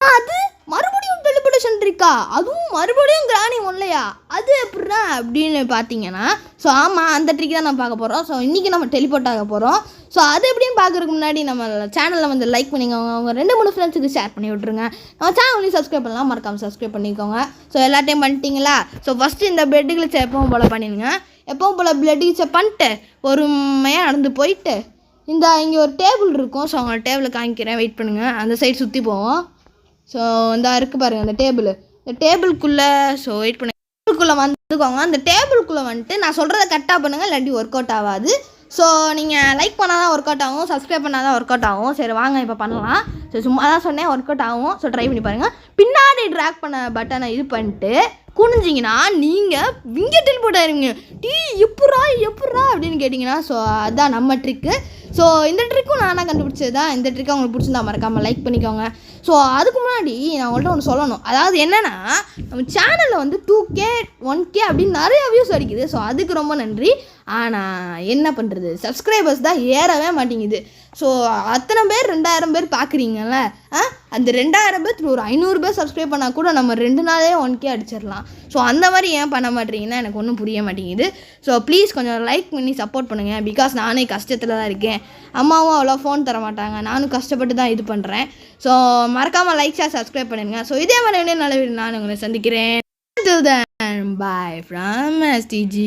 அது மறுபடியும் டெலிபோர்டேஷன் இருக்கா? அதுவும் மறுபடியும் கிராணி ஒன்லையா? அது எப்படின்னா அப்படின்னு பார்த்தீங்கன்னா, ஸோ ஆமாம், அந்த ட்ரிக் தான் நம்ம பார்க்க போகிறோம். ஸோ இன்றைக்கி நம்ம டெலிபோர்ட் ஆக போகிறோம். ஸோ அது எப்படின்னு பார்க்குறதுக்கு முன்னாடி நம்ம சேனலில் வந்து லைக் பண்ணிக்கோங்க, அவங்க 2-3 ஃப்ரெண்ட்ஸுக்கு ஷேர் பண்ணி விட்ருங்க. நம்ம சேனலையும் சப்ஸ்கிரைப் பண்ணலாம், மறக்காமல் சப்ஸ்கிரைப் பண்ணிக்கோங்க. ஸோ எல்லாத்தையும் பண்ணிட்டீங்களா? ஸோ ஃபஸ்ட்டு இந்த பிளட் கிளிச்சை எப்பவும் போல் பண்ணிடுங்க. எப்பவும் போல் பிளட் கிளிச்சை பண்ணிட்டு பொறுமையாக நடந்து போயிட்டு இங்கே ஒரு டேபிள் இருக்கும். ஸோ அவங்க டேபிளை காமிக்கிறேன், வெயிட் பண்ணுங்கள். அந்த சைடு சுற்றி போவோம். ஸோ இந்த இருக்குது பாருங்கள் அந்த டேபிள். இந்த டேபிளுக்குள்ளே ஸோ வெயிட் பண்ண டேபிளுக்குள்ளே வந்துக்கோங்க. அந்த டேபிளுக்குள்ளே வந்துட்டு நான் சொல்கிறத கரெக்டாக பண்ணுங்கள், இல்லாட்டி ஒர்க் அவுட் ஆகாது. ஸோ நீங்கள் லைக் பண்ணால் தான் ஒர்க் அவுட் ஆகும், சப்ஸ்கிரைப் பண்ணால் தான் ஒர்க் அவுட் ஆகும். சரி வாங்க இப்போ பண்ணலாம். ஸோ சும்மா தான் சொன்னேன், ஒர்க் அவுட் ஆகும். ஸோ ட்ரை பண்ணி பாருங்கள். பின்னாடி ட்ராக் பண்ண பட்டனை இது பண்ணிட்டு குனிஞ்சிங்கன்னா நீங்கள் இங்கே டெலிபோர்ட் ஆயிருவீங்க. எப்பட்றா அப்படின்னு கேட்டிங்கன்னா, ஸோ அதுதான் நம்ம ட்ரிக்கு. ஸோ இந்த ட்ரிக்கும் நானாக கண்டுபிடிச்சது தான். இந்த ட்ரிக்கை உங்களுக்கு பிடிச்சிருந்தா மறக்காமல் லைக் பண்ணிக்கோங்க. ஸோ அதுக்கு முன்னாடி நான் உங்கள்கிட்ட ஒன்று சொல்லணும். அதாவது என்னென்னா, நம்ம சேனலில் வந்து 2K 1K அப்படின்னு நிறைய வியூஸ் அடிக்குது. ஸோ அதுக்கு ரொம்ப நன்றி. ஆனால் என்ன பண்ணுறது, சப்ஸ்கிரைபர்ஸ் தான் ஏறவே மாட்டேங்குது. ஸோ அத்தனை பேர் 2000 பேர் பார்க்குறீங்கல்ல, அந்த 2000 பேர் ஒரு 500 பேர் சப்ஸ்கிரைப் பண்ணால் கூட நம்ம 2 நாளே 1K அடிச்சிடலாம். ஸோ அந்த மாதிரி ஏன் பண்ண மாட்டேங்கன்னா எனக்கு ஒன்றும் புரிய மாட்டேங்குது. ஸோ ப்ளீஸ் கொஞ்சம் லைக் பண்ணி சப்போர்ட் பண்ணுங்கள். பிகாஸ் நானே கஷ்டத்தில் தான் இருக்கேன். அம்மாவும் அவ்வளோ ஃபோன் தர மாட்டாங்க, நானும் கஷ்டப்பட்டு தான் இது பண்ணுறேன். ஸோ மறக்காமல் லைக் ஷேர் சப்ஸ்கிரைப் பண்ணுங்கள். ஸோ இதே மாதிரி நல்ல வீடியோ நான் உங்களை சந்திக்கிறேன். Until then, bye from STG.